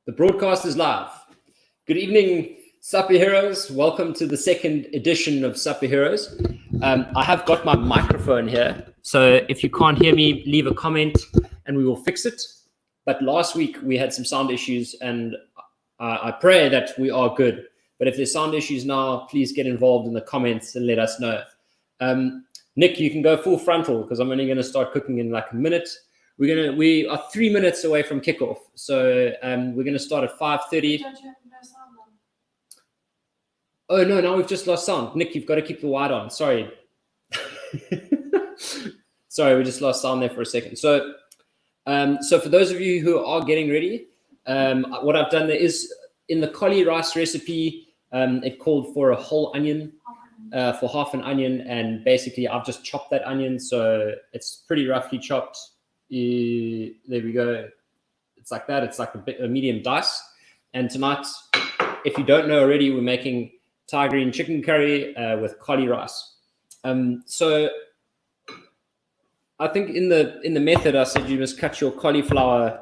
The broadcast is live. Good evening, Supper Heroes. Welcome to the second edition of Supper Heroes. I have got my microphone here, so if you can't hear me, leave a comment and we will fix it. But last week we had some sound issues, and I pray that we are good. But if there's sound issues now, please get involved in the comments and let us know. Nick, you can go full frontal because I'm only going to start cooking in like a minute. We are 3 minutes away from kickoff, so we're going to start at 5:30. Oh no, now we've just lost sound. Nick, you've got to keep the wide on. Sorry. Sorry, we just lost sound there for a second. So for those of you who are getting ready, what I've done there is in the Cauli-Rice recipe, it called for a whole onion, for half an onion, and basically I've just chopped that onion, so it's pretty roughly chopped. There we go. It's like that. It's like a medium dice. And tonight, if you don't know already, we're making Thai green chicken curry with Cauli-Rice. So I think in the method I said you must cut your cauliflower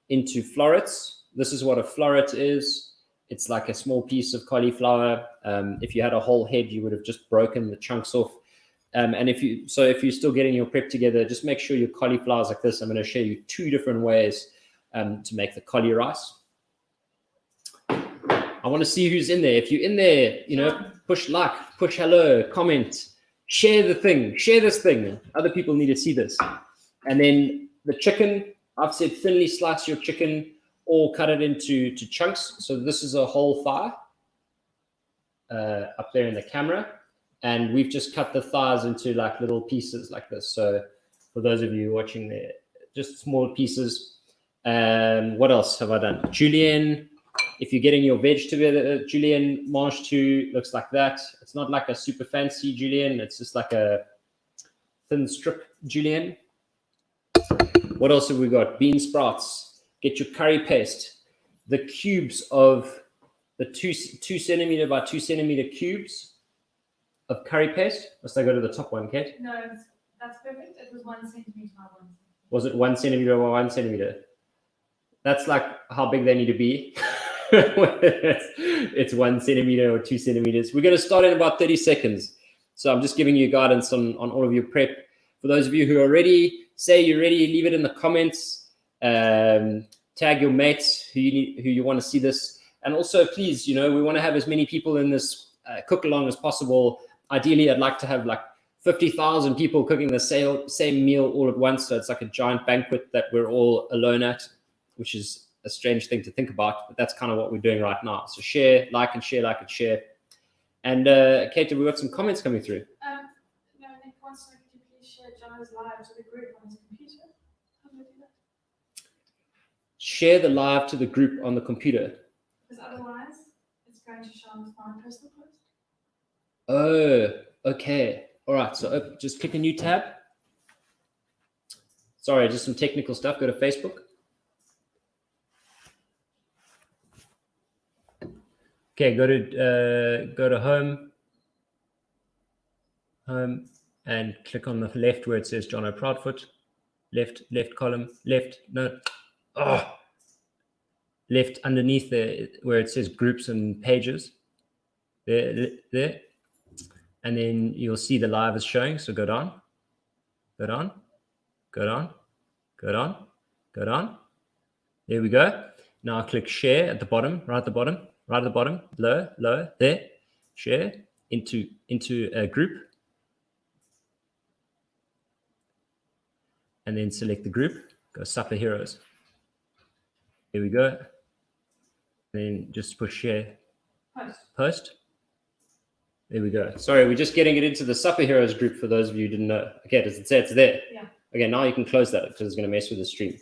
into florets. This is what a floret is. It's like a small piece of cauliflower. If you had a whole head, you would have just broken the chunks off. And if you're still getting your prep together, just make sure your cauliflower is like this. I'm going to show you 2 different ways to make the Cauli-Rice. I want to see who's in there. If you're in there, push like, push hello, comment, share the thing, share this thing. Other people need to see this. And then the chicken, I've said thinly slice your chicken or cut it into chunks. So this is a whole thigh up there in the camera. And we've just cut the thighs into like little pieces like this. So for those of you watching there, just small pieces. What else have I done? Julienne, if you're getting your veg together, Julienne mange tout looks like that. It's not like a super fancy Julienne. It's just like a thin strip Julienne. What else have we got? Bean sprouts. Get your curry paste. The cubes of the 2 centimeter by 2 centimeter cubes of curry paste. Must I go to the top one, Kate? No, that's perfect. It was 1 centimeter by 1 centimeter. Was it 1 centimeter by 1 centimeter? That's like how big they need to be. It's 1 centimeter or 2 centimeters. We're going to start in about 30 seconds. So I'm just giving you guidance on all of your prep. For those of you who are ready, say you're ready, leave it in the comments. Tag your mates who you want to see this. And also, please, we want to have as many people in this cook along as possible. Ideally, I'd like to have like 50,000 people cooking the same meal all at once. So it's like a giant banquet that we're all alone at, which is a strange thing to think about, but that's kind of what we're doing right now. So share, like and share, like and share. And Kate, we've got some comments coming through. No, Nick wants to know, could you please share Jonno's live to the group on his computer? How do I do that? Share the live to the group on the computer. Because otherwise, it's going to show on my personal post. Oh, okay. All right. So just click a new tab. Sorry, just some technical stuff. Go to Facebook. Okay, go to home, and click on the left where it says Jonno Proudfoot. Left column, left underneath there where it says groups and pages. There. And then you'll see the live is showing. So go down. There we go. Now click share at the bottom, right at the bottom, low, there. Share into a group. And then select the group. Go Supper Heroes. Here we go. Then just push share. Post. There we go. Sorry, we're just getting it into the Supper Heroes group for those of you who didn't know. Okay, does it say it's there? Yeah. Okay, now you can close that because it's going to mess with the stream.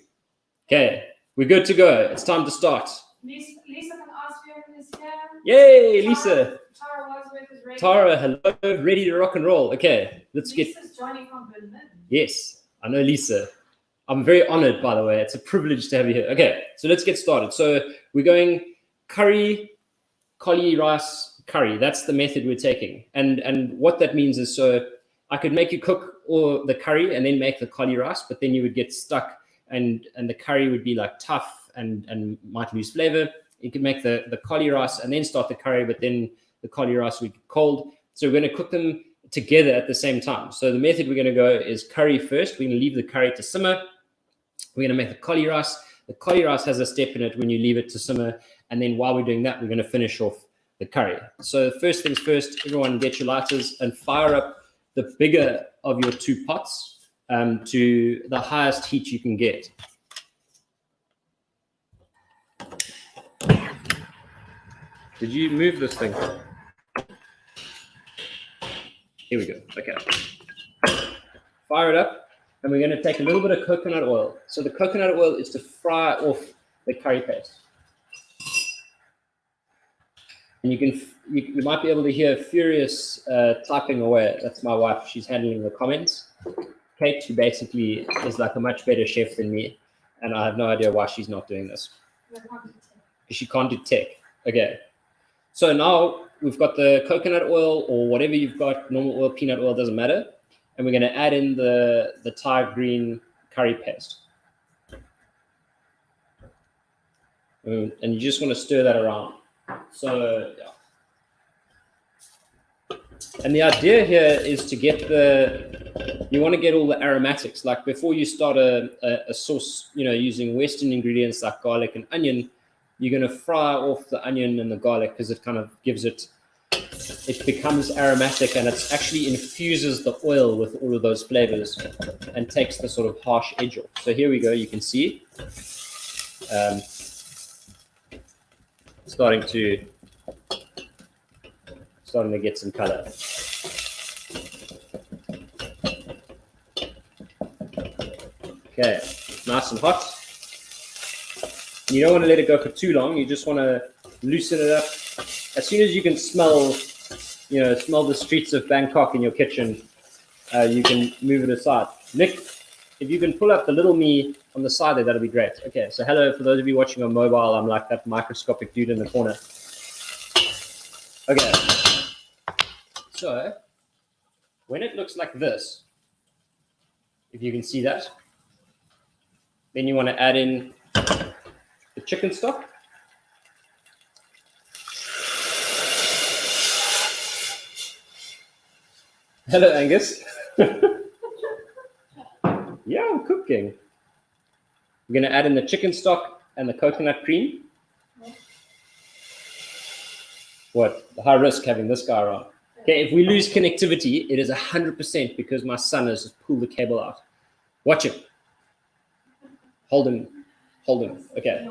Okay, we're good to go. It's time to start. Lisa from Austria is here. Yay, Lisa. Tara Wadsworth is ready. Tara, hello, ready to rock and roll. Okay, Lisa's joining from Berlin. Yes, I know Lisa. I'm very honored, by the way. It's a privilege to have you here. Okay, so let's get started. So we're going curry, Cauli-Rice, curry. That's the method we're taking. And what that means is, so I could make you cook or the curry and then make the Cauli-Rice, but then you would get stuck and the curry would be like tough and might lose flavor. You can make the cauli-rice and then start the curry, but then the cauli-rice we get cold. So we're going to cook them together at the same time. So the method we're going to go is curry first. We're going to leave the curry to simmer. We're going to make the cauli-rice. The cauli-rice has a step in it when you leave it to simmer. And then while we're doing that, we're going to finish off the curry. So first things first, everyone get your lighters and fire up the bigger of your 2 pots to the highest heat you can get. Did you move this thing? Here we go. Okay. Fire it up, and we're going to take a little bit of coconut oil. So the coconut oil is to fry off the curry paste. And you might be able to hear furious typing away. That's my wife. She's handling the comments. Kate, who basically is like a much better chef than me, and I have no idea why she's not doing this. She can't do tech. Okay. So now we've got the coconut oil or whatever you've got, normal oil, peanut oil, doesn't matter. And we're going to add in the Thai green curry paste. And you just want to stir that around. So, yeah. And the idea here is to get you want to get all the aromatics. Like before you start a sauce, using Western ingredients like garlic and onion, you're going to fry off the onion and the garlic because it kind of gives it becomes aromatic, and it actually infuses the oil with all of those flavors and takes the sort of harsh edge off. So here we go. You can see starting to get some color. Okay, nice and hot. You don't want to let it go for too long. You just want to loosen it up. As soon as you can smell the streets of Bangkok in your kitchen, you can move it aside. Nick, if you can pull up the little me on the side there, that'll be great. Okay, so hello, for those of you watching on mobile, I'm like that microscopic dude in the corner. Okay, so when it looks like this, if you can see that, then you want to add in the chicken stock. Hello, Angus. Yeah, I'm cooking. We're going to add in the chicken stock and the coconut cream. What? The high risk having this guy around. Okay, if we lose connectivity, it is 100% because my son has just pulled the cable out. Watch him. Hold him. Okay.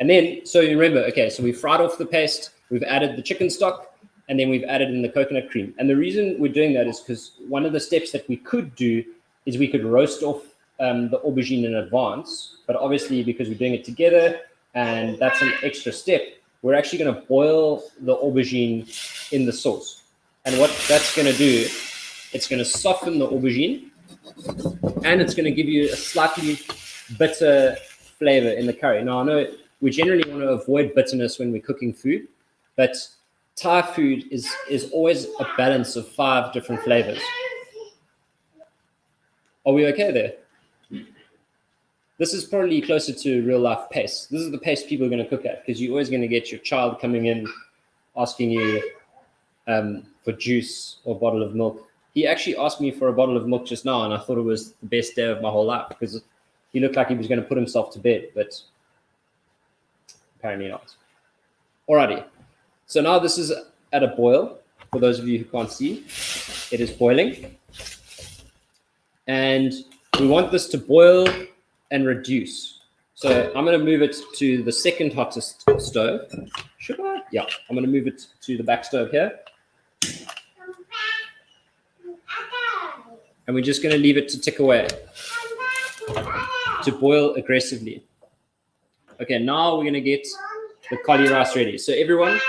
And then, so you remember, okay, so we fried off the paste, we've added the chicken stock, and then we've added in the coconut cream. And the reason we're doing that is because one of the steps that we could do is we could roast off the aubergine in advance. But obviously, because we're doing it together, and that's an extra step, we're actually going to boil the aubergine in the sauce. And what that's going to do, it's going to soften the aubergine, and it's going to give you a slightly bitter flavor in the curry. Now, I know we generally want to avoid bitterness when we're cooking food, but Thai food is always a balance of 5 different flavors. Are we okay there? This is probably closer to real life pace. This is the pace people are going to cook at, because you're always going to get your child coming in asking you for juice or a bottle of milk. He actually asked me for a bottle of milk just now, and I thought it was the best day of my whole life, because he looked like he was going to put himself to bed, but apparently not. Alrighty. So now this is at a boil. For those of you who can't see, it is boiling. And we want this to boil and reduce. So I'm going to move it to the second hottest stove. Should I? Yeah, I'm going to move it to the back stove here. And we're just going to leave it to tick away, to boil aggressively. Okay, now we're going to get the cauli-rice ready. So everyone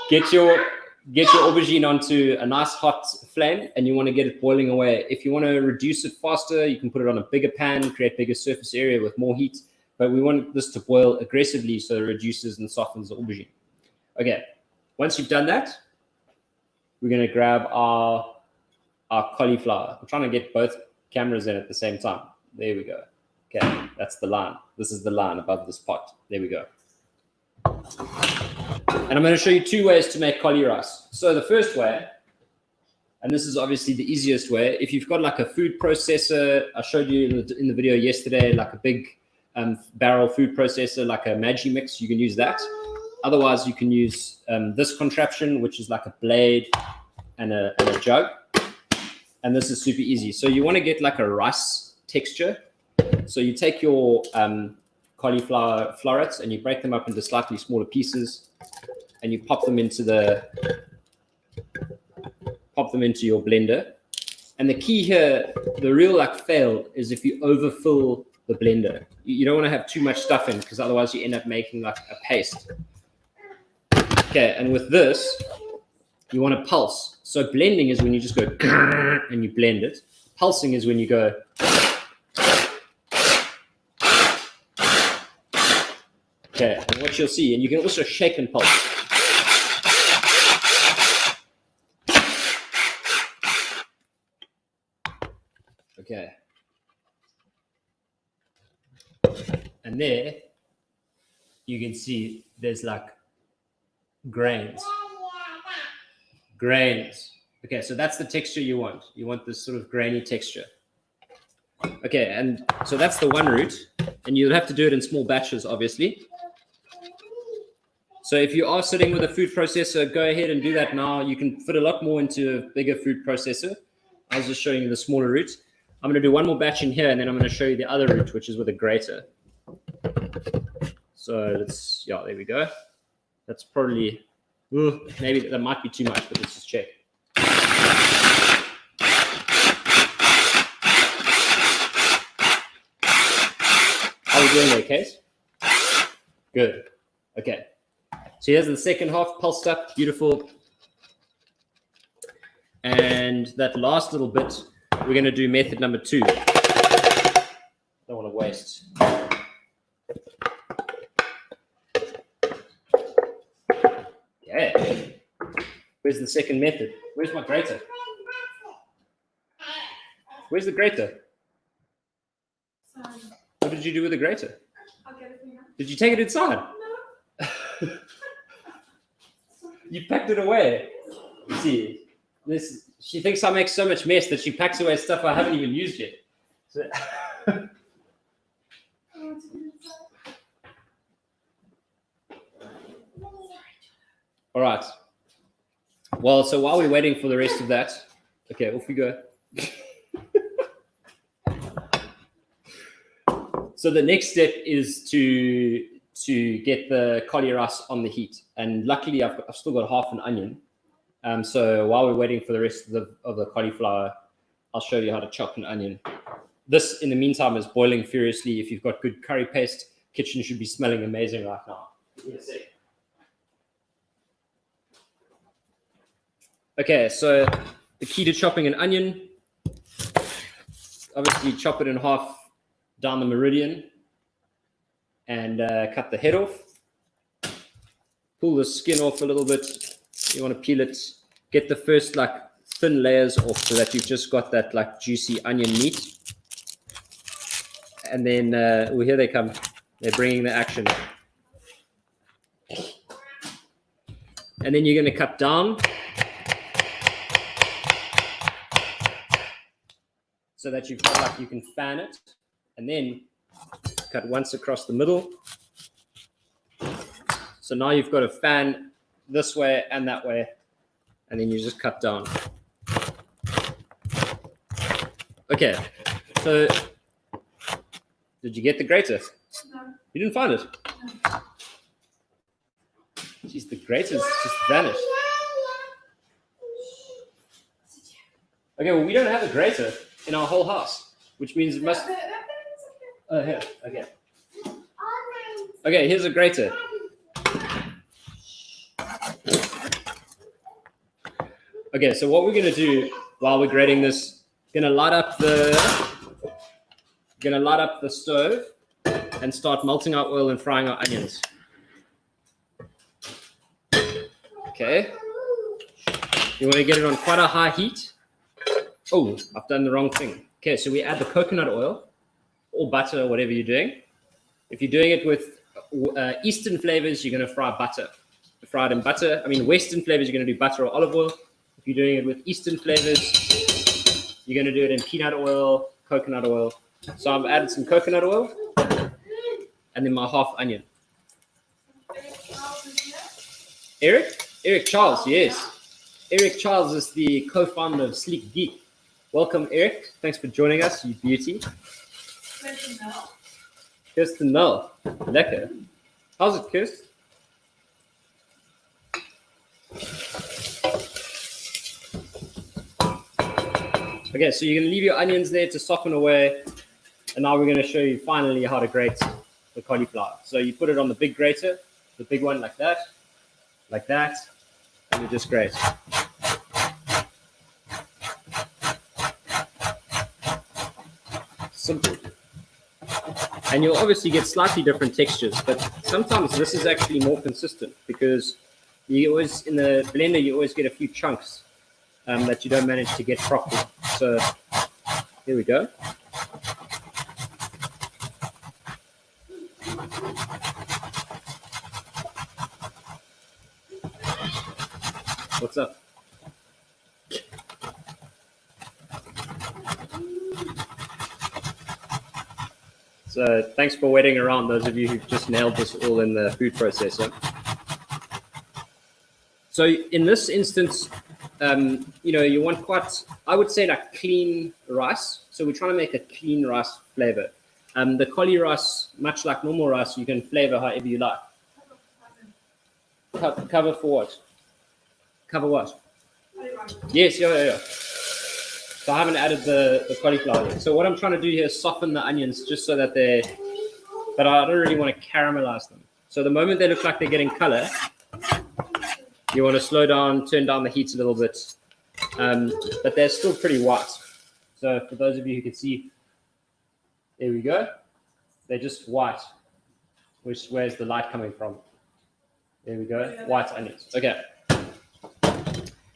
get your aubergine onto a nice hot flame, and you want to get it boiling away. If you want to reduce it faster, you can put it on a bigger pan, create bigger surface area with more heat. But we want this to boil aggressively so it reduces and softens the aubergine. Okay, once you've done that, we're going to grab our our cauliflower. I'm trying to get both cameras in at the same time. There we go. Okay, that's the line. This is the line above this pot. There we go. And I'm going to show you 2 ways to make cauli-rice. So the first way, and this is obviously the easiest way, if you've got like a food processor, I showed you in the video yesterday, like a big barrel food processor, like a mange mix, you can use that. Otherwise, you can use this contraption, which is like a blade and a jug. And this is super easy. So you want to get like a rice texture. So you take your cauliflower florets and you break them up into slightly smaller pieces, and you pop them into your blender. And the key here, the real like fail, is if you overfill the blender. You don't want to have too much stuff in, because otherwise you end up making like a paste. Okay, and with this, you want to pulse. So blending is when you just go and you blend it. Pulsing is when you go. Okay, and what you'll see, and you can also shake and pulse. Okay. And there, you can see there's like grains. Grains. Okay, so that's the texture you want. You want this sort of grainy texture. Okay, and so that's the one route, and you'll have to do it in small batches, obviously. So if you are sitting with a food processor, go ahead and do that now. You can fit a lot more into a bigger food processor. I was just showing you the smaller route. I'm going to do one more batch in here, and then I'm going to show you the other route, which is with a grater. So let's, yeah, there we go. That's probably, maybe that might be too much, but let's just check. How are we doing there, Case? Good. Okay. So here's the second half, pulsed up, beautiful. And that last little bit, we're going to do method number 2. Don't want to waste. Okay. Where's the second method? Where's my grater? Where's the grater? What did you do with the grater? I'll get it for you. Did you take it inside? No. You packed it away. You see, she thinks I make so much mess that she packs away stuff I haven't even used yet. So, all right. Well, so while we're waiting for the rest of that, okay, off we go. So the next step is to get the cauli-rice on the heat, and luckily I've still got half an onion. So while we're waiting for the rest of the cauliflower, I'll show you how to chop an onion. This, in the meantime, is boiling furiously. If you've got good curry paste, kitchen should be smelling amazing right now. Give me a sec. Okay, so the key to chopping an onion, obviously chop it in half down the meridian and cut the head off. Pull the skin off a little bit. You want to peel it, get the first like thin layers off so that you've just got that like juicy onion meat. And then, well, here they come. They're bringing the action. And then you're going to cut down so that you've got like you can fan it, and then cut once across the middle. So now you've got a fan this way and that way, and then you just cut down. Okay, so did you get the grater? No. You didn't find it? No. Jeez, the grater's just vanished. Okay, well, we don't have a grater in our whole house, which means it must. Oh, here. Okay. Okay, here's a grater. Okay, so what we're gonna do while we're grating this, gonna light up the stove and start melting our oil and frying our onions. Okay. You want to get it on quite a high heat. Oh, I've done the wrong thing. Okay, so we add the coconut oil or butter, whatever you're doing. If you're doing it with Eastern flavors, you're going to fry it in butter. I mean, Western flavors, you're going to do butter or olive oil. If you're doing it with Eastern flavors, you're going to do it in peanut oil, coconut oil. So I've added some coconut oil and then my half onion. Eric Charles, yes. Eric Charles is the co-founder of Sleek Geek. Welcome, Eric. Thanks for joining us, you beauty. Kirsten Null. Lekker. How's it, Kirsten? Okay, so you're going to leave your onions there to soften away. And now we're going to show you finally how to grate the cauliflower. So you put it on the big grater, the big one like that, and you just grate. Simple. And you'll obviously get slightly different textures, but sometimes this is actually more consistent because you always, in the blender, you always get a few chunks that you don't manage to get properly. So here we go. What's up? So thanks for waiting around, those of you who've just nailed this all in the food processor. So in this instance, you want quite, I would say, like clean rice. So we're trying to make a clean rice flavor. The Cauli-Rice, much like normal rice, you can flavor however you like. Cover for what? Cover what? Yes, yeah. So I haven't added the cauliflower yet. So what I'm trying to do here is soften the onions just so that but I don't really want to caramelize them. So the moment they look like they're getting color, you want to slow down, turn down the heat a little bit. But they're still pretty white. So for those of you who can see, there we go. They're just white. Where's the light coming from? There we go, white onions. Okay,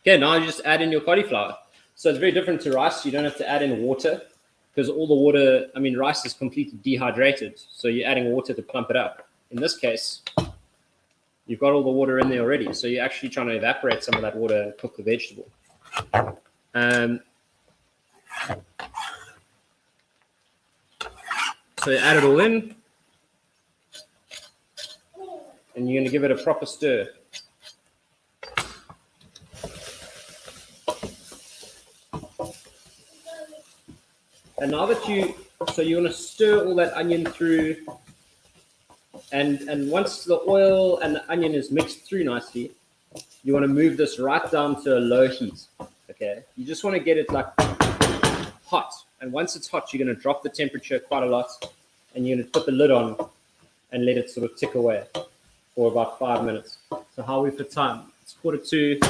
now you just add in your cauliflower. So it's very different to rice. You don't have to add in water because all the water, rice is completely dehydrated. So you're adding water to plump it up. In this case, you've got all the water in there already. So you're actually trying to evaporate some of that water and cook the vegetable. So you add it all in. And you're going to give it a proper stir. And now that you want to stir all that onion through, and once the oil and the onion is mixed through nicely, you want to move this right down to a low heat. Okay, you just want to get it like hot, and once it's hot, you're going to drop the temperature quite a lot, and you're going to put the lid on and let it sort of tick away for about 5 minutes. So how are we for time? It's 1:45.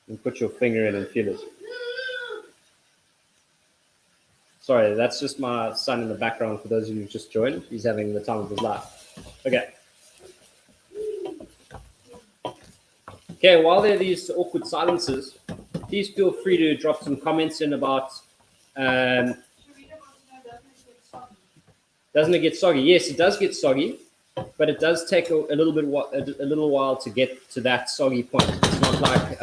And put your finger in and feel it. Sorry, that's just my son in the background for those of you who just joined. He's having the time of his life. Okay, while there are these awkward silences, please feel free to drop some comments in about doesn't it get soggy? Yes, it does get soggy, but it does take a little while to get to that soggy point. It's not like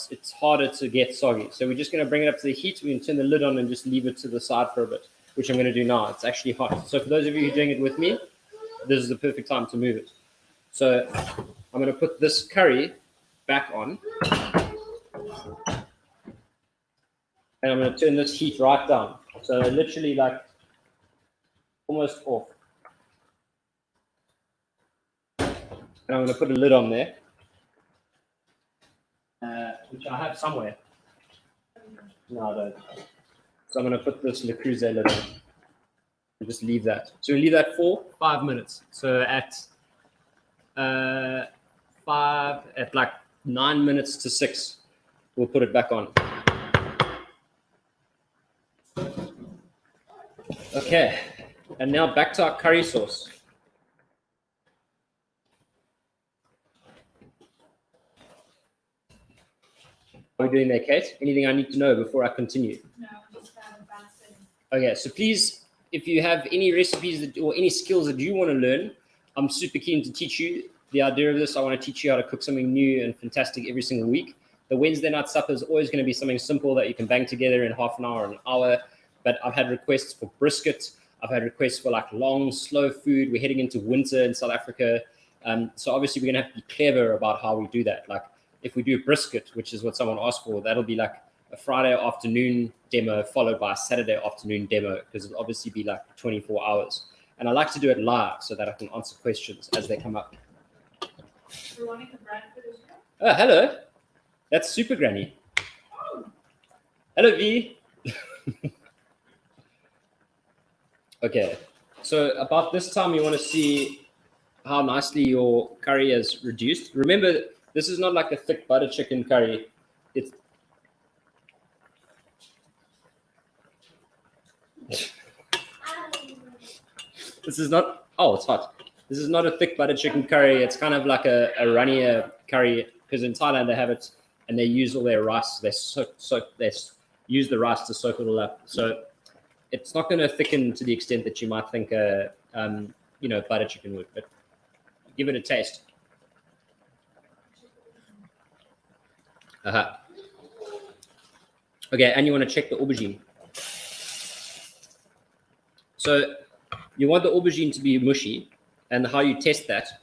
it's harder to get soggy. So we're just going to bring it up to the heat. We can turn the lid on and just leave it to the side for a bit, which I'm going to do now. It's actually hot. So for those of you who are doing it with me, this is the perfect time to move it. So I'm going to put this curry back on. And I'm going to turn this heat right down. So literally like almost off. And I'm going to put a lid on there. Which I have somewhere. No, I don't. So I'm going to put this Le Creuset lid on and just leave that. So we leave that for 5 minutes. So at like 9 minutes to 6, we'll put it back on. Okay, and now back to our curry sauce. are we doing there, Kate? Anything I need to know before I continue? No, just balancing. Okay, so please, if you have any recipes or any skills that you want to learn, I'm super keen to teach you. The idea of this, I want to teach you how to cook something new and fantastic every single week. The Wednesday night supper is always going to be something simple that you can bang together in half an hour or an hour. But I've had requests for brisket. I've had requests for like long, slow food. We're heading into winter in South Africa. So obviously we're going to have to be clever about how we do that. Like if we do brisket, which is what someone asked for, that'll be like a Friday afternoon demo followed by a Saturday afternoon demo, because it'll obviously be like 24 hours. And I like to do it live so that I can answer questions as they come up. Veronica Bradford as well. Oh, hello. That's Super Granny. Oh, Hello, V. Okay, so about this time you want to see how nicely your curry has reduced. Remember, this is not like a thick butter chicken curry. It's this is not, oh, it's hot. This is not a thick butter chicken curry. It's kind of like a runnier curry, because in Thailand they have it and they use all their rice. They use the rice to soak it all up. So it's not going to thicken to the extent that you might think butter chicken would, but give it a taste. Okay, and you want to check the aubergine. So you want the aubergine to be mushy, and how you test that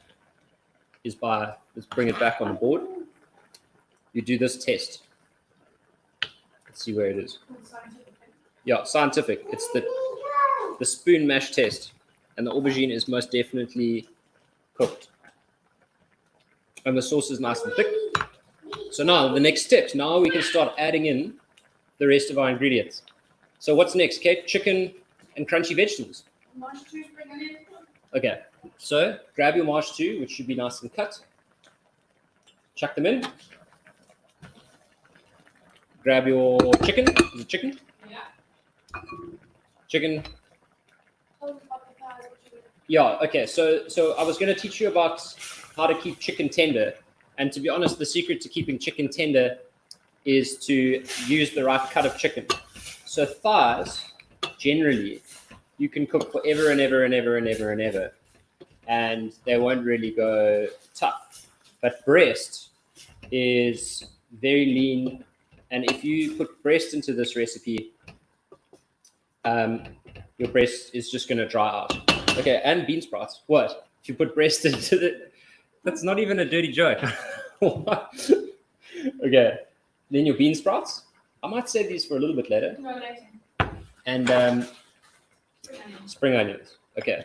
is by, let's bring it back on the board. You do this test. Let's see where it is. Yeah, scientific. It's the spoon mash test, and the aubergine is most definitely cooked. And the sauce is nice and thick. So now the next steps. Now we can start adding in the rest of our ingredients. So what's next, Kate? Chicken and crunchy vegetables. mange tout, spring onion. Okay, so grab your mange tout, which should be nice and cut. Chuck them in. Grab your chicken. Is it chicken? Yeah. Chicken. Hold the paprika, what you- Yeah, okay. So I was going to teach you about how to keep chicken tender. And to be honest, the secret to keeping chicken tender is to use the right cut of chicken. So thighs, generally, you can cook forever and ever and ever and ever and ever, and they won't really go tough. But breast is very lean, and if you put breast into this recipe, your breast is just going to dry out. Okay, and bean sprouts. What? If you put breast into the... That's not even a dirty joke. What? Okay, then your bean sprouts. I might save these for a little bit later. No, later. And Spring onion. spring onions. Okay.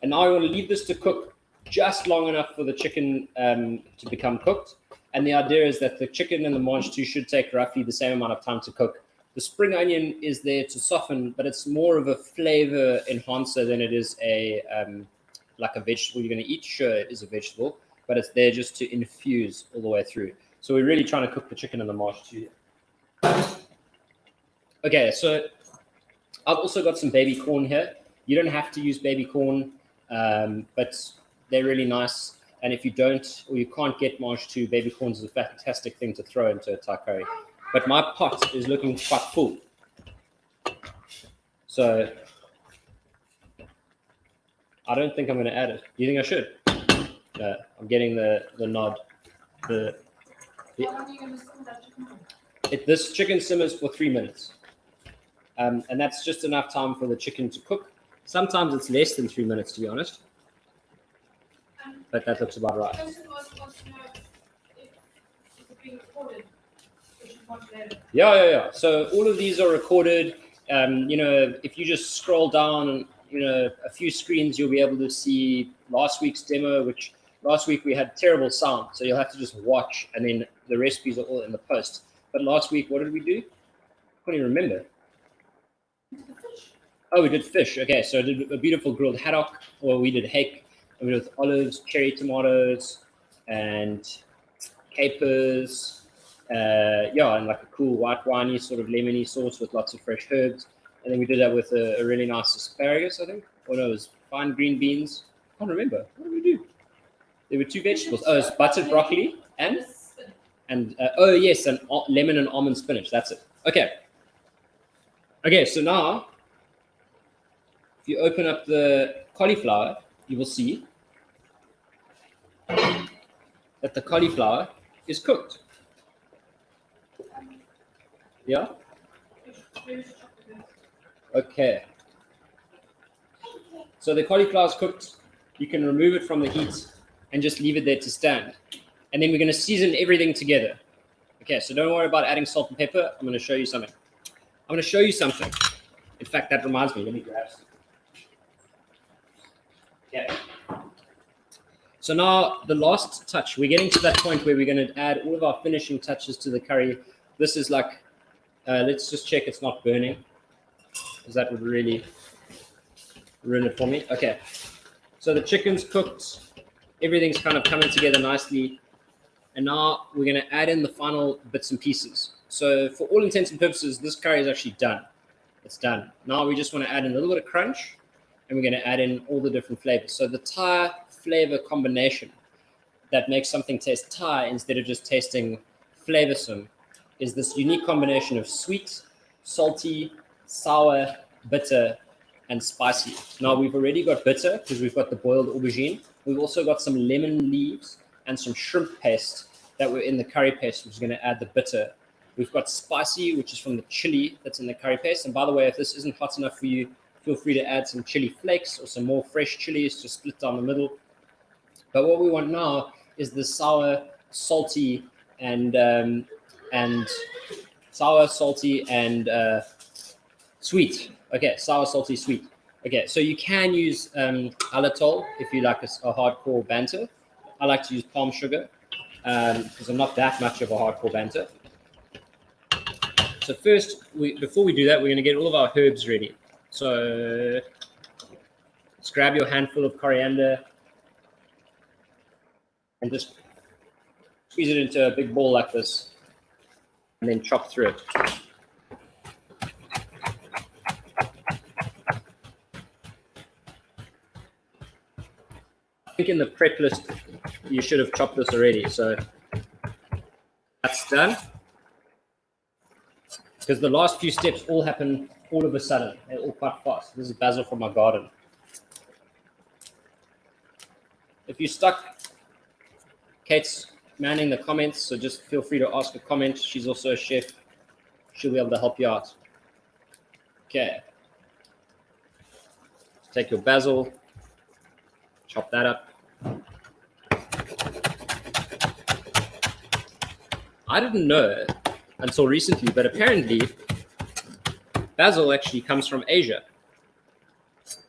And now I want to leave this to cook just long enough for the chicken to become cooked. And the idea is that the chicken and the mange tout should take roughly the same amount of time to cook. The spring onion is there to soften, but it's more of a flavor enhancer than it is a like a vegetable you're going to eat. Sure, it is a vegetable, but it's there just to infuse all the way through. So we're really trying to cook the chicken and the mange tout. Okay, so I've also got some baby corn here. You don't have to use baby corn, but they're really nice. And if you don't, or you can't get mange tout, baby corn is a fantastic thing to throw into a Thai curry. But my pot is looking quite full. So I don't think I'm going to add it. Do you think I should? I'm getting the nod. How long are you going to simmer that chicken? This chicken simmers for 3 minutes. And that's just enough time for the chicken to cook. Sometimes it's less than 3 minutes, to be honest. But that looks about right. The person wants to know if it's being recorded, which you want later. Yeah. So all of these are recorded. If you just scroll down, a few screens, you'll be able to see last week's demo, which last week we had terrible sound. So you'll have to just watch, and then the recipes are all in the post. But last week, what did we do? I can't even remember. Oh, we did fish. Okay, so I did a beautiful grilled haddock, or we did hake, and we did with olives, cherry tomatoes, and capers. And like a cool white winey sort of lemony sauce with lots of fresh herbs. And then we did that with a really nice asparagus, I think. Or no, it was fine green beans. I can't remember. What did we do? There were two vegetables. Oh, it was buttered broccoli and and oh yes, and lemon and almond spinach. That's it. Okay, so now if you open up the cauliflower, you will see that the cauliflower is cooked. Yeah? Okay. So the cauliflower is cooked. You can remove it from the heat and just leave it there to stand. And then we're going to season everything together. Okay, so don't worry about adding salt and pepper. I'm going to show you something. In fact, that reminds me. Let me grab some. Okay. So now the last touch, we're getting to that point where we're going to add all of our finishing touches to the curry. This is like, let's just check it's not burning, because that would really ruin it for me. Okay, so the chicken's cooked. Everything's kind of coming together nicely. And now we're going to add in the final bits and pieces. So for all intents and purposes, this curry is actually done. It's done. Now we just want to add in a little bit of crunch, and we're going to add in all the different flavors. So the Thai flavor combination that makes something taste Thai instead of just tasting flavorsome is this unique combination of sweet, salty, sour, bitter, and spicy. Now we've already got bitter because we've got the boiled aubergine. We've also got some lemon leaves and some shrimp paste that were in the curry paste, which is going to add the bitter. We've got spicy, which is from the chili that's in the curry paste. And by the way, if this isn't hot enough for you, feel free to add some chili flakes or some more fresh chilies to split down the middle. But what we want now is the sour, salty, and sweet. Okay, sour, salty, sweet. Okay, so you can use xylitol if you like a hardcore banter. I like to use palm sugar because I'm not that much of a hardcore banter. So first, before we do that, we're going to get all of our herbs ready. So let's grab your handful of coriander and just squeeze it into a big ball like this, and then chop through it. I think in the prep list, you should have chopped this already. So that's done. Because the last few steps all happen all of a sudden. They're all quite fast. This is basil from my garden. If you're stuck, Kate's manning the comments, so just feel free to ask a comment. She's also a chef. She'll be able to help you out. Okay. Take your basil, chop that up. I didn't know until recently, but apparently basil actually comes from Asia,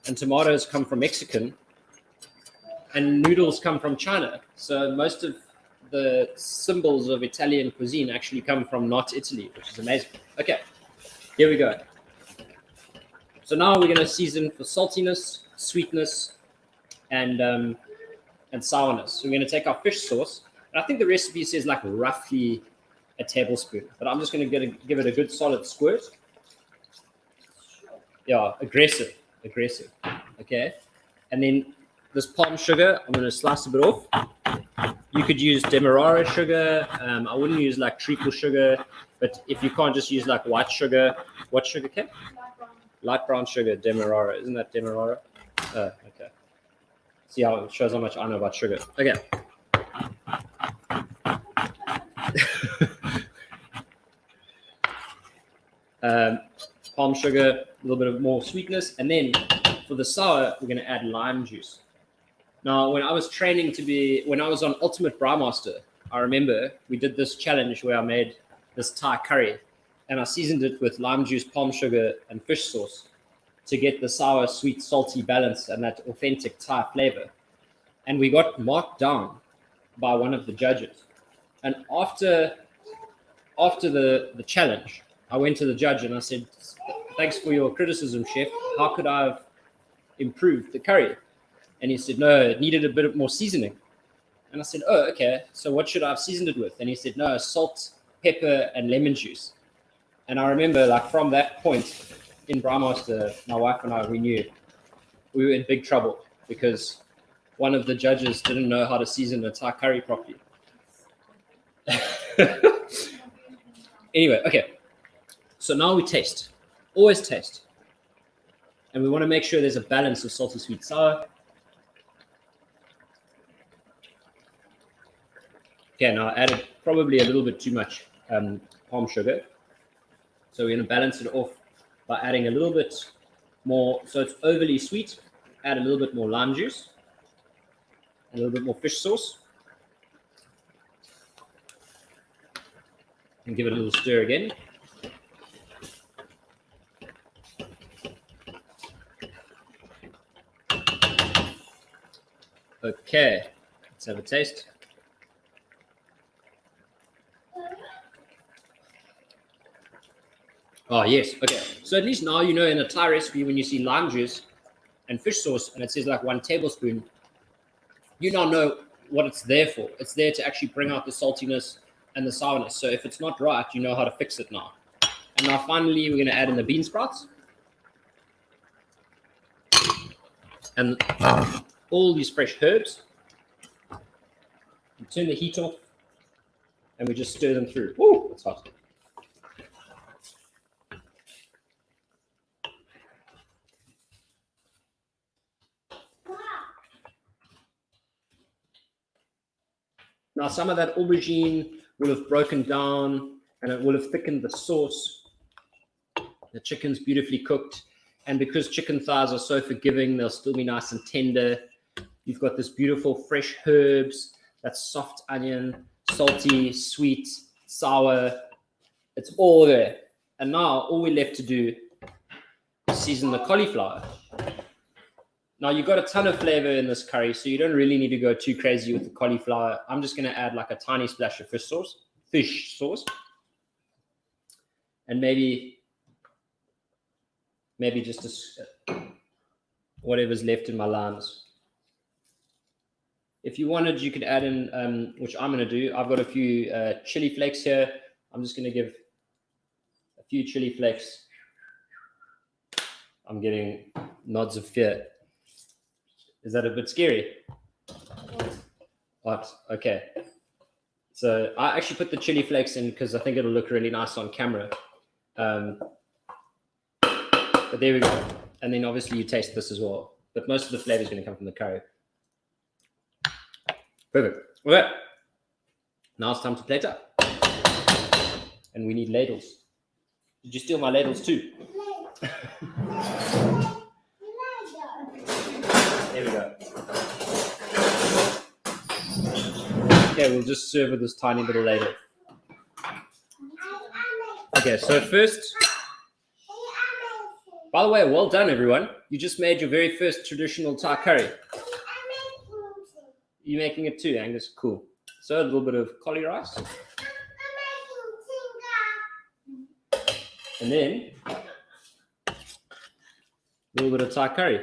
and tomatoes come from Mexican, and noodles come from China. So most of the symbols of Italian cuisine actually come from not Italy, which is amazing. Okay, here we go. So now we're going to season for saltiness, sweetness, and sourness. So we're going to take our fish sauce, and I think the recipe says like roughly a tablespoon, but I'm just going to give it a good solid squirt. Yeah, aggressive. Okay, and then this palm sugar, I'm going to slice a bit off. You could use demerara sugar. I wouldn't use like treacle sugar, but if you can't, just use like white sugar. What sugar, Kate? Light brown sugar, demerara. Isn't that demerara? Oh, okay. See how it shows how much I know about sugar. Okay. Palm sugar, a little bit of more sweetness, and then for the sour, we're going to add lime juice. Now, when I was on Ultimate Brewmaster, I remember we did this challenge where I made this Thai curry, and I seasoned it with lime juice, palm sugar, and fish sauce to get the sour, sweet, salty balance and that authentic Thai flavor. And we got marked down by one of the judges. And after the challenge, I went to the judge and I said, "Thanks for your criticism, chef. How could I have improved the curry?" And he said, "No, it needed a bit more seasoning." And I said, "Oh, okay. So what should I have seasoned it with?" And he said, "No, salt, pepper, and lemon juice." And I remember, like, from that point in Brewmaster, my wife and I, we knew we were in big trouble because one of the judges didn't know how to season a Thai curry properly. Anyway, okay. So now we taste. Always taste. And we want to make sure there's a balance of salty, sweet, sour. Okay, now I added probably a little bit too much palm sugar. So we're going to balance it off by adding a little bit more. So it's overly sweet. Add a little bit more lime juice. A little bit more fish sauce. And give it a little stir again. Okay, let's have a taste. Oh, yes. Okay. So at least now you know in a Thai recipe when you see lime juice and fish sauce and it says like 1 tablespoon, you now know what it's there for. It's there to actually bring out the saltiness and the sourness. So if it's not right, you know how to fix it now. And now finally, we're going to add in the bean sprouts. And all these fresh herbs. We turn the heat off and we just stir them through. Woo, it's hot. Now, some of that aubergine will have broken down and it will have thickened the sauce. The chicken's beautifully cooked. And because chicken thighs are so forgiving, they'll still be nice and tender. You've got this beautiful fresh herbs, that soft onion, salty, sweet, sour. It's all there. And now all we're left to do is season the cauliflower. Now, you've got a ton of flavor in this curry, so you don't really need to go too crazy with the cauliflower. I'm just going to add like a tiny splash of fish sauce. And maybe just whatever's left in my limes. If you wanted, you could add in, which I'm going to do. I've got a few chili flakes here. I'm just going to give a few chili flakes. I'm getting nods of fear. Is that a bit scary? What? Okay. So I actually put the chili flakes in because I think it'll look really nice on camera. But there we go. And then obviously you taste this as well. But most of the flavor is going to come from the curry. Perfect. Okay. Now it's time to plate up. And we need ladles. Did you steal my ladles too? There we go. Okay, we'll just serve with this tiny little ladle. Okay, so first, by the way, well done, everyone. You just made your very first traditional Thai curry. You're making it too, Angus? Cool. So a little bit of Cauli-Rice. And then a little bit of Thai curry.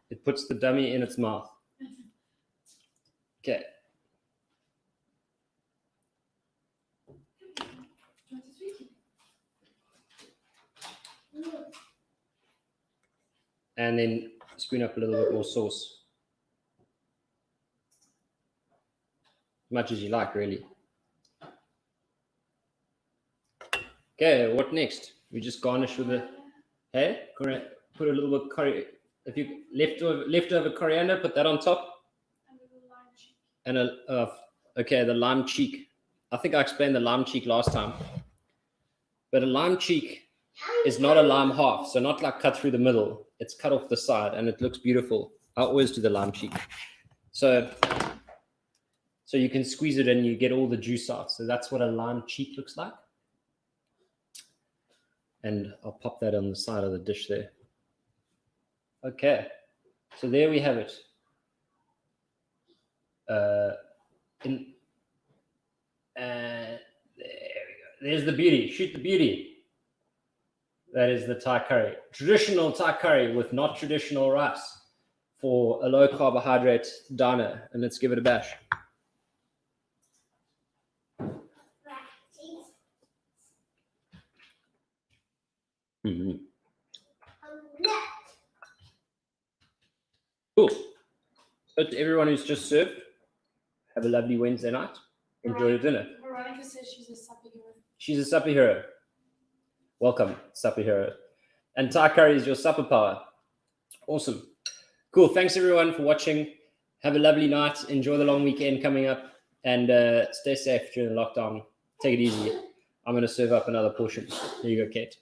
It puts the dummy in its mouth. Okay. And then spoon up a little bit more sauce. As much as you like, really. Okay, what next? We just garnish with a, hey, correct. Put a little bit of curry. If you leftover coriander, put that on top. And okay, the lime cheek. I think I explained the lime cheek last time. But a lime cheek is not a lime half, so not like cut through the middle. It's cut off the side, and it looks beautiful. I always do the lime cheek. So you can squeeze it and you get all the juice out. So that's what a lime cheek looks like. And I'll pop that on the side of the dish there. Okay, so there we have it. There we go. There's the beauty. Shoot the beauty. That is the Thai curry. Traditional Thai curry with not traditional rice for a low carbohydrate diner. And let's give it a bash. Mm-hmm. Cool. So to everyone who's just served, have a lovely Wednesday night. Enjoy your dinner. Veronica says she's a superhero. She's a superhero. Welcome, superhero. And Thai curry is your superpower. Awesome. Cool. Thanks everyone for watching. Have a lovely night. Enjoy the long weekend coming up, and stay safe during the lockdown. Take it easy. I'm going to serve up another portion. Here you go, Kate.